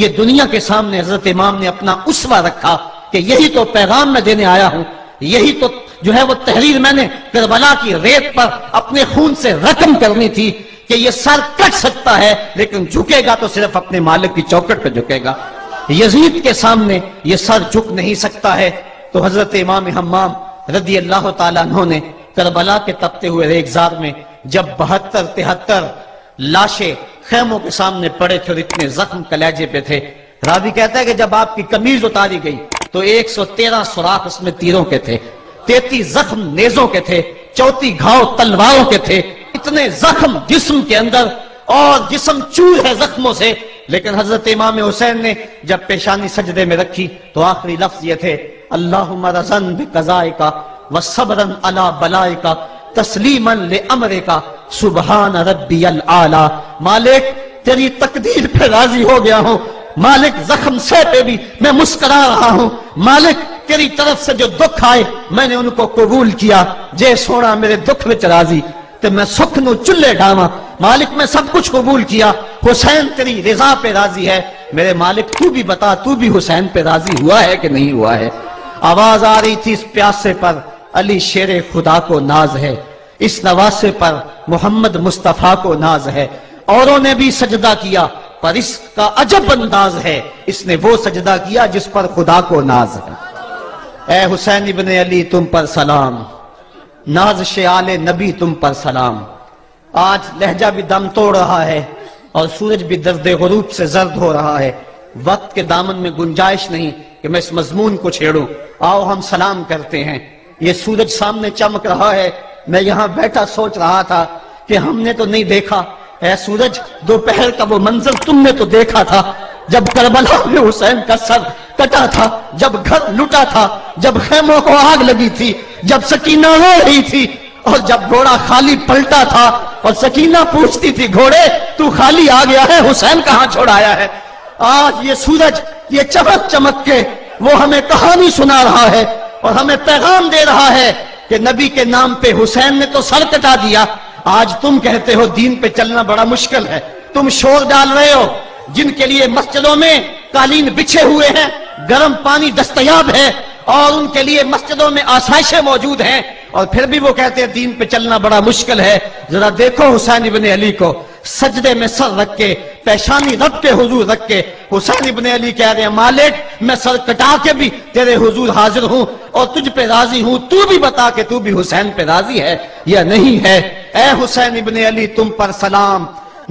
یہ دنیا کے سامنے حضرت امام نے اپنا اسوہ رکھا کہ یہی تو پیغام میں دینے آیا ہوں، یہی تو جو ہے وہ تحریر میں نے کربلا کی ریت پر اپنے خون سے رقم کرنی تھی کہ یہ سر کٹ سکتا ہے لیکن جھکے گا تو صرف اپنے مالک کی چوکٹ پہ جھکے گا، یزید کے سامنے یہ سر جھک نہیں سکتا ہے۔ تو حضرت امام حمام رضی اللہ تعالیٰ عنہ نے کربلا کے تپتے ہوئے ریگزار میں جب 72-73 لاشیں خیموں کے سامنے پڑے تھے اور اتنے زخم کلیجے پہ تھے، راوی کہتا ہے کہ جب آپ کی قمیض اتاری گئی تو 113 سوراخ اس میں تیروں کے تھے، 33 زخم نیزوں کے تھے، 34 گھاؤ تلواروں کے تھے، اتنے زخم جسم کے اندر اور جسم چور ہے زخموں سے۔ لیکن حضرت امام حسین نے جب پیشانی سجدے میں رکھی تو آخری لفظ یہ تھے، اللہم رضن بقضائکا وصبرن علی بلائکا تسلیما لامرکا سبحان ربی العالی۔ مالک تیری تقدیر پہ راضی ہو گیا ہوں، مالک زخم سے پہ بھی میں مسکرا رہا ہوں، مالک تیری طرف سے جو دکھ آئے میں نے ان کو قبول کیا، جے سونا میرے دکھ وچ راضی تو میں سکھ نو چلے ڈاواں، مالک میں سب کچھ قبول کیا، حسین تیری رضا پہ راضی ہے، میرے مالک تو بھی بتا تو بھی حسین پہ راضی ہوا ہے کہ نہیں ہوا ہے۔ آواز آ رہی تھی اس پیاسے پر علی شیر خدا کو ناز ہے، اس نواسے پر محمد مصطفیٰ کو ناز ہے، اوروں نے بھی سجدہ کیا پر اس کا عجب انداز ہے، اس نے وہ سجدہ کیا جس پر خدا کو ناز ہے۔ اے حسین ابن علی تم پر سلام، نازش آل نبی تم پر سلام۔ آج لہجہ بھی دم توڑ رہا ہے اور سورج بھی درد غروب سے زرد ہو رہا ہے، وقت کے دامن میں گنجائش نہیں کہ میں اس مضمون کو چھیڑوں، آؤ ہم سلام کرتے ہیں۔ یہ سورج سامنے چمک رہا ہے، میں یہاں بیٹھا سوچ رہا تھا کہ ہم نے تو نہیں دیکھا، اے سورج دوپہر کا وہ منظر تم نے تو دیکھا تھا جب کربلا میں حسین کا سر کٹا تھا، جب گھر لٹا تھا، جب خیموں کو آگ لگی تھی، جب سکینہ رو رہی تھی اور جب گھوڑا خالی پلٹا تھا اور سکینہ پوچھتی تھی گھوڑے تو خالی آ گیا ہے، حسین کہاں چھوڑ آیا ہے۔ آج یہ سورج یہ چمک چمک کے وہ ہمیں کہانی سنا رہا ہے اور ہمیں پیغام دے رہا ہے کہ نبی کے نام پہ حسین نے تو سر کٹا دیا، آج تم کہتے ہو دین پہ چلنا بڑا مشکل ہے، تم شور ڈال رہے ہو، جن کے لیے مسجدوں میں قالین بچھے ہوئے ہیں، گرم پانی دستیاب ہے اور ان کے لیے مسجدوں میں آسائشیں موجود ہیں، اور پھر بھی وہ کہتے ہیں دین پہ چلنا بڑا مشکل ہے۔ ذرا دیکھو حسین ابن علی کو سجدے میں سر رکھ کے، پیشانی رب کے حضور رکھ کے حسین ابن علی کہہ رہے ہیں مالک میں سر کٹا کے بھی تیرے حضور حاضر ہوں اور تجھ پہ راضی ہوں، تو بھی بتا کہ تو بھی حسین پہ راضی ہے یا نہیں ہے۔ اے حسین ابن علی تم پر سلام،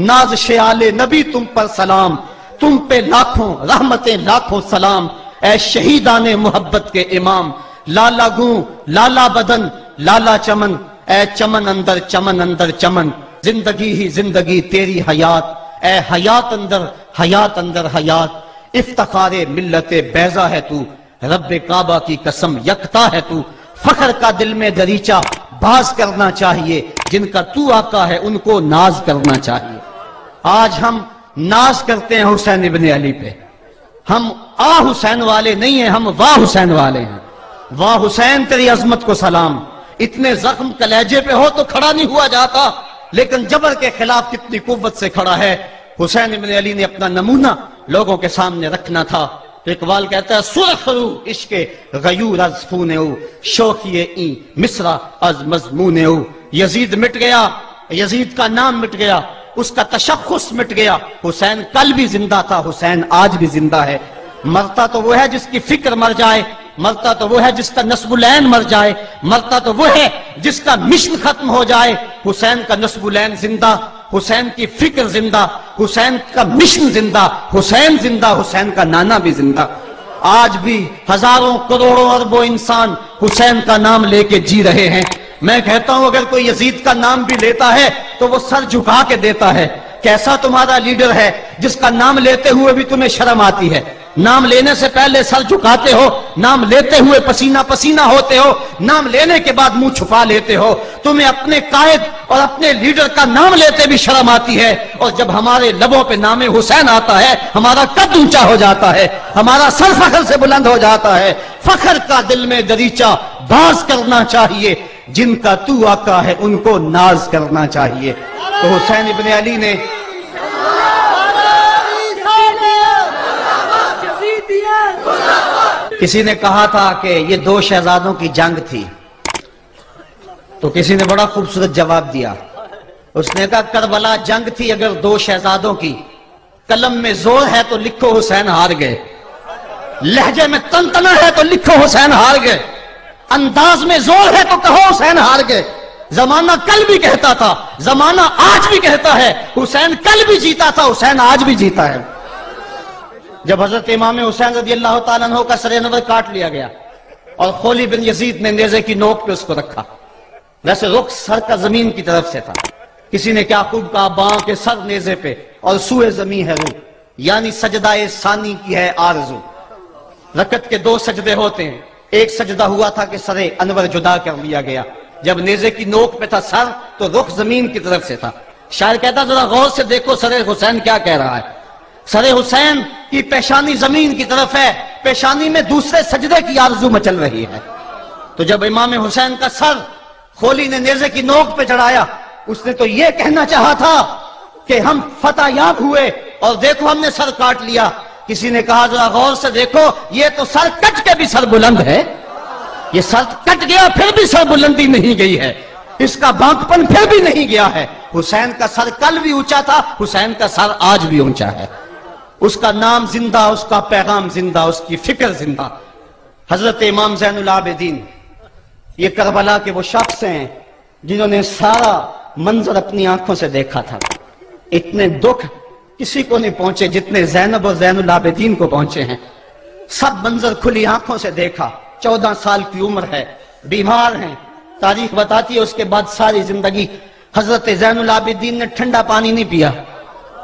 نازش آل نبی تم پر سلام، تم پہ لاکھوں رحمتیں لاکھوں سلام، اے شہیدان محبت کے امام، لالا گوں لالا بدن لالا چمن، اے چمن اندر چمن اندر چمن، زندگی ہی زندگی تیری حیات، اے حیات اندر حیات، افتخار ملت بیضا ہے تو، رب کعبہ کی قسم یکتا ہے تو، فخر کا دل میں دریچہ باز کرنا چاہیے، جن کا تو آقا ہے ان کو ناز کرنا چاہیے۔ آج ہم ناز کرتے ہیں حسین ابن علی پہ، ہم حسین والے نہیں ہیں، ہم واہ حسین والے ہیں۔ واہ حسین تیری عظمت کو سلام، اتنے زخم کلیجے پہ ہو تو کھڑا نہیں ہوا جاتا، لیکن جبر کے خلاف کتنی قوت سے کھڑا ہے۔ حسین ابن علی نے اپنا نمونہ لوگوں کے سامنے رکھنا تھا۔ اقبال کہتا ہے سرخ رو عشق غیور از خون او، شوخی این مصرع از مضمون او۔ یزید مٹ گیا، یزید کا نام مٹ گیا، اس کا تشخص مٹ گیا، حسین کل بھی زندہ تھا، حسین آج بھی زندہ ہے۔ مرتا تو وہ ہے جس کی فکر مر جائے، مرتا تو وہ ہے جس کا نسب العین مر جائے، مرتا تو وہ ہے جس کا مشن ختم ہو جائے۔ حسین کا نسب العین زندہ، حسین کی فکر زندہ، حسین کا مشن زندہ، حسین زندہ، حسین کا نانا بھی زندہ۔ آج بھی ہزاروں کروڑوں اربوں انسان حسین کا نام لے کے جی رہے ہیں۔ میں کہتا ہوں اگر کوئی یزید کا نام بھی لیتا ہے تو وہ سر جھکا کے دیتا ہے۔ کیسا تمہارا لیڈر ہے جس کا نام لیتے ہوئے بھی تمہیں شرم آتی ہے؟ نام لینے سے پہلے سر جھکاتے ہو، نام لیتے ہوئے پسینہ پسینہ ہوتے ہو، نام لینے کے بعد منہ چھپا لیتے ہو۔ تمہیں اپنے قائد اور اپنے لیڈر کا نام لیتے بھی شرم آتی ہے، اور جب ہمارے لبوں پہ نام حسین آتا ہے ہمارا قد اونچا ہو جاتا ہے، ہمارا سر فخر سے بلند ہو جاتا ہے۔ فخر کا دل میں دریچہ باز کرنا چاہیے، جن کا تو آقا ہے ان کو ناز کرنا چاہیے۔ تو حسین ابن علی نے کسی نے کہا تھا کہ یہ دو شہزادوں کی جنگ تھی، تو کسی نے بڑا خوبصورت جواب دیا. اس نے کہا کربلا جنگ تھی اگر دو شہزادوں کی، قلم میں زور ہے تو لکھو حسین ہار گئے، لہجے میں تنتنا ہے تو لکھو حسین ہار گئے، انداز میں زور ہے تو کہو حسین ہار گئے. زمانہ کل بھی کہتا تھا، زمانہ آج بھی کہتا ہے، حسین کل بھی جیتا تھا، حسین آج بھی جیتا ہے. جب حضرت امام حسین رضی اللہ تعالیٰ عنہ کا سر انور کاٹ لیا گیا اور خولی بن یزید نے نیزے کی نوک پہ اس کو رکھا، ویسے رخ سر کا زمین کی طرف سے تھا، کسی نے کیا خوب کہا باں کے سر نیزے پہ اور سوئے زمین ہے روح، یعنی سجدہ ثانی کی ہے آرزو. رکعت کے دو سجدے ہوتے ہیں، ایک سجدہ ہوا تھا کہ سر انور جدا کر لیا گیا، جب نیزے کی نوک پہ تھا سر تو رخ زمین کی طرف سے تھا. شاعر کہتا ذرا غور سے دیکھو سر حسین کیا کہہ رہا ہے. سر حسین کی پیشانی زمین کی طرف ہے، پیشانی میں دوسرے سجدے کی آرزو مچل رہی ہے. تو جب امام حسین کا سر خولی نے نیزے کی نوک پہ چڑھایا، اس نے تو یہ کہنا چاہا تھا کہ ہم فتح یاب ہوئے اور دیکھو ہم نے سر کاٹ لیا. کسی نے کہا ذرا غور سے دیکھو یہ تو سر کٹ کے بھی سر بلند ہے، یہ سر کٹ گیا پھر بھی سر بلندی نہیں گئی ہے، اس کا بانکپن پھر بھی نہیں گیا ہے. حسین کا سر کل بھی اونچا تھا، حسین کا سر آج بھی اونچا ہے. اس کا نام زندہ، اس کا پیغام زندہ، اس کی فکر زندہ. حضرت امام زین العابدین یہ کربلا کے وہ شخص ہیں جنہوں نے سارا منظر اپنی آنکھوں سے دیکھا تھا. اتنے دکھ کسی کو نہیں پہنچے جتنے زینب اور زین العابدین کو پہنچے ہیں. سب منظر کھلی آنکھوں سے دیکھا. 14 سال کی عمر ہے، بیمار ہیں، تاریخ بتاتی ہے اس کے بعد ساری زندگی حضرت زین العابدین نے ٹھنڈا پانی نہیں پیا.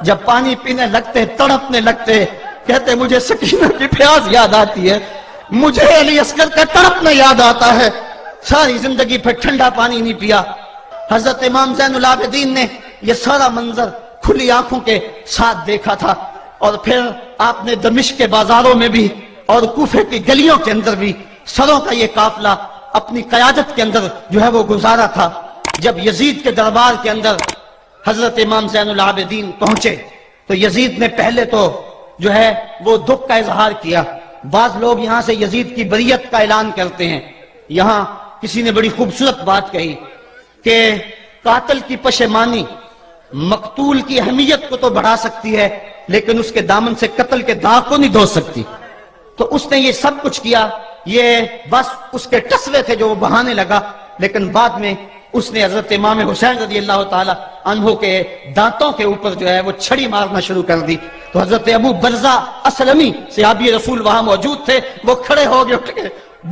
جب پانی پینے لگتے تڑپنے لگتے، کہتے مجھے سکینہ کی پیاس یاد آتی ہے، مجھے علی اصغر کا تڑپنا یاد آتا ہے. ساری زندگی پھر ٹھنڈا پانی نہیں پیا. حضرت امام زین العابدین نے یہ سارا منظر کھلی آنکھوں کے ساتھ دیکھا تھا. اور پھر آپ نے دمشق کے بازاروں میں بھی اور کوفے کی گلیوں کے اندر بھی سروں کا یہ قافلہ اپنی قیادت کے اندر جو ہے وہ گزارا تھا. جب یزید کے دربار کے اندر حضرت امام زین العابدین پہنچے تو یزید نے پہلے تو جو ہے وہ دکھ کا اظہار کیا. بعض لوگ یہاں سے یزید کی بریت کا اعلان کرتے ہیں. یہاں کسی نے بڑی خوبصورت بات کہی کہ قاتل کی پشیمانی مقتول کی اہمیت کو تو بڑھا سکتی ہے لیکن اس کے دامن سے قتل کے داغ کو نہیں دھو سکتی. تو اس نے یہ سب کچھ کیا، یہ بس اس کے ٹسوے تھے جو وہ بہانے لگا. لیکن بعد میں اس نے حضرت امام حسین رضی اللہ تعالی عنہ کے دانتوں کے اوپر جو ہے وہ چھڑی مارنا شروع کر دی. تو حضرت ابو برزہ اسلمی صحابی رسول وہاں موجود تھے، وہ کھڑے ہو گئے، اٹھ کے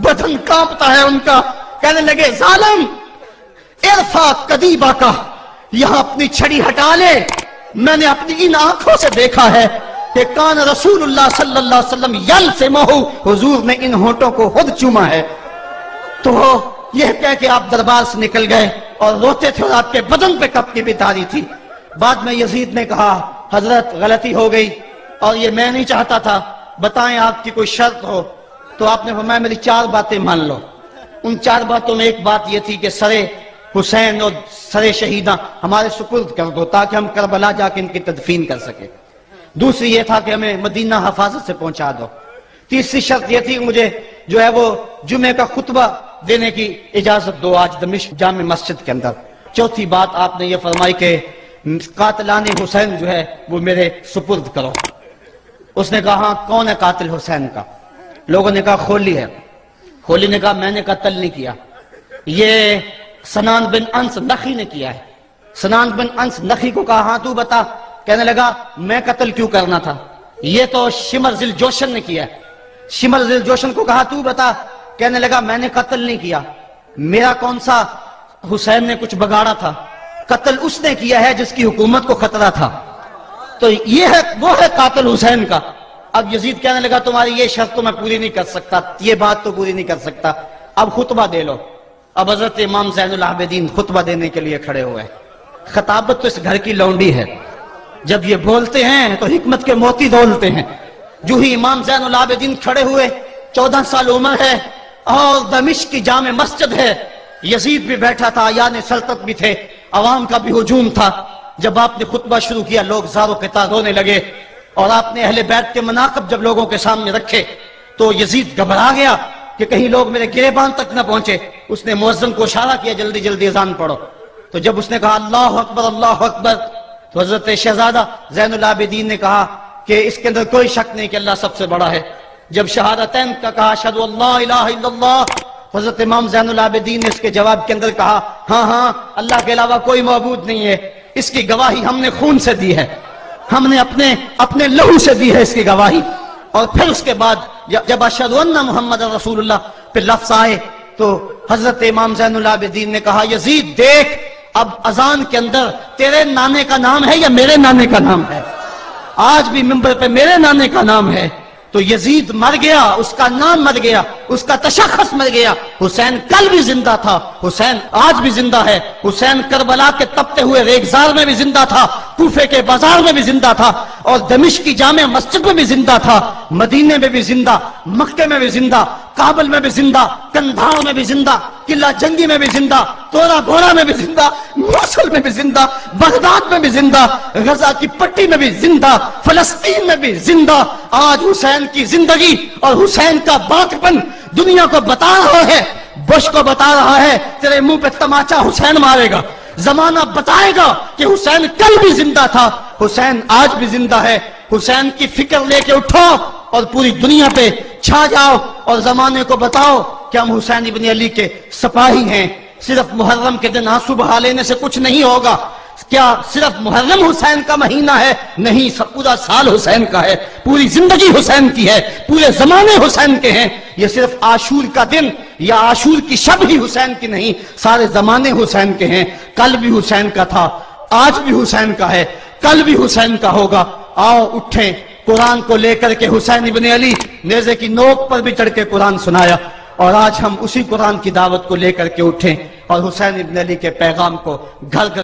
بدن کانپتا ہے ان کا، کہنے لگے ظالم ارفع قدیبہ کا، یہاں اپنی چھڑی ہٹا لے. میں نے اپنی ان آنکھوں سے دیکھا ہے کہ کان رسول اللہ صلی اللہ علیہ وسلم یلسمہ، حضور نے ان ہونٹوں کو خود چوما ہے. تو یہ کہہ کہ آپ دربار سے نکل گئے اور روتے تھے اور آپ کے بدن پہ کپڑی بھی تاری تھی. بعد میں یزید نے کہا حضرت غلطی ہو گئی اور یہ میں نہیں چاہتا تھا، بتائیں آپ کی کوئی شرط ہو. تو آپ نے فرمایا میری 4 باتیں مان لو. ان 4 باتوں میں ایک بات یہ تھی کہ سر حسین اور سر شہیداں ہمارے سپرد کر دو تاکہ ہم کربلا جا کے ان کی تدفین کر سکیں. دوسری یہ تھا کہ ہمیں مدینہ حفاظت سے پہنچا دو. تیسری شرط یہ تھی کہ مجھے جو ہے وہ جمعے کا خطبہ دینے کی اجازت دو آج دمشق جامع مسجد کے اندر. چوتھی بات آپ نے یہ فرمائی کہ قاتلان حسین جو ہے وہ میرے سپرد کرو. اس نے کہا ہاں کون ہے قاتل حسین کا؟ لوگوں نے کہا خولی ہے. خولی نے کہا میں نے قتل نہیں کیا، یہ سنان بن انس نخی نے کیا ہے. سنان بن انس نخی کو کہا ہاں تو بتا. کہنے لگا میں قتل کیوں کرنا تھا، یہ تو شمر ذل جوشن نے کیا ہے. شمر ذل جوشن کو کہا تو بتا. کہنے لگا میں نے قتل نہیں کیا، میرا کون سا حسین نے کچھ بگاڑا تھا، قتل اس نے کیا ہے جس کی حکومت کو خطرہ تھا. تو یہ ہے وہ ہے قاتل حسین کا. اب یزید کہنے لگا تمہاری یہ شرط تو میں پوری نہیں کر سکتا، یہ بات تو پوری نہیں کر سکتا، اب خطبہ دے لو. اب حضرت امام زین العابدین خطبہ دینے کے لیے کھڑے ہوئے. خطابت تو اس گھر کی لونڈی ہے، جب یہ بولتے ہیں تو حکمت کے موتی دولتے ہیں. جو ہی امام زین العابدین کھڑے ہوئے، 14 سال عمر ہے اور دمشق کی جامع مسجد ہے. یزید بھی بیٹھا تھا، یعنی سلطنت بھی تھے، عوام کا بھی ہجوم تھا. جب آپ نے خطبہ شروع کیا لوگ زاروں کے تار رونے لگے اور آپ نے اہل بیت کے مناقب جب لوگوں کے سامنے رکھے تو یزید گھبرا گیا کہ کہیں لوگ میرے گریبان تک نہ پہنچے. اس نے مؤذن کو اشارہ کیا جلدی جلدی اذان پڑھو. تو جب اس نے کہا اللہ اکبر اللہ اکبر تو حضرت شہزادہ زین العابدین نے کہا کہ اس کے اندر کوئی شک نہیں کہ اللہ سب سے بڑا ہے. جب شہادتین کا کہا اشہد ان لا الہ الا اللہ، حضرت امام زین العابدین نے اس کے جواب کے اندر کہا ہاں ہاں اللہ کے علاوہ کوئی معبود نہیں ہے، اس کی گواہی ہم نے خون سے دی ہے، ہم نے اپنے لہو سے دی ہے اس کی گواہی. اور پھر اس کے بعد جب اشہد ان محمد رسول اللہ پہ لفظ آئے تو حضرت امام زین العابدین نے کہا یزید دیکھ اب اذان کے اندر تیرے نانے کا نام ہے یا میرے نانے کا نام ہے؟ آج بھی منبر پہ میرے نانے کا نام ہے. تو یزید مر گیا، اس کا نام مر گیا، اس کا تشخص مر گیا. حسین کل بھی زندہ تھا، حسین آج بھی زندہ ہے. حسین کربلا کے تپتے ہوئے ریگزار میں بھی زندہ تھا، کوفے کے بازار میں بھی زندہ تھا، اور دمشق کی جامع مسجد میں بھی زندہ تھا، مدینے میں بھی زندہ، مکے میں بھی زندہ، کابل میں بھی زندہ، کندھار میں بھی زندہ، قلعہ جنگی میں بھی زندہ، تورا گھوڑا میں بھی زندہ، موصل میں بھی زندہ، بغداد میں بھی زندہ، غزہ کی پٹی میں بھی زندہ، فلسطین میں بھی زندہ. آج حسین کی زندگی اور حسین کا باقپن دنیا کو بتا رہا ہے، بش کو بتا رہا ہے تیرے منہ پہ تماچا حسین مارے گا. زمانہ بتائے گا کہ حسین کل بھی زندہ تھا، حسین آج بھی زندہ ہے. حسین کی فکر لے کے اٹھو اور پوری دنیا پہ چھا جاؤ اور زمانے کو بتاؤ کہ ہم حسین ابن علی کے سپاہی ہیں. صرف محرم کے دن آنسو بہا لینے سے کچھ نہیں ہوگا. کیا صرف محرم حسین کا مہینہ ہے؟ نہیں، پورا سال حسین کا ہے، پوری زندگی حسین کی ہے، پورے زمانے حسین کے ہیں. یہ صرف عاشور کا دن یا عاشور کی شب ہی حسین کی نہیں، سارے زمانے حسین کے ہیں. کل بھی حسین کا تھا، آج بھی حسین کا ہے، کل بھی حسین کا ہوگا. آؤ اٹھیں، قرآن کو لے کر کے حسین ابن علی نیزے کی نوک پر بھی چڑھ کے قرآن سنایا، اور آج ہم اسی قرآن کی دعوت کو لے کر کے اٹھیں اور حسین ابن علی کے پیغام کو گھر گھر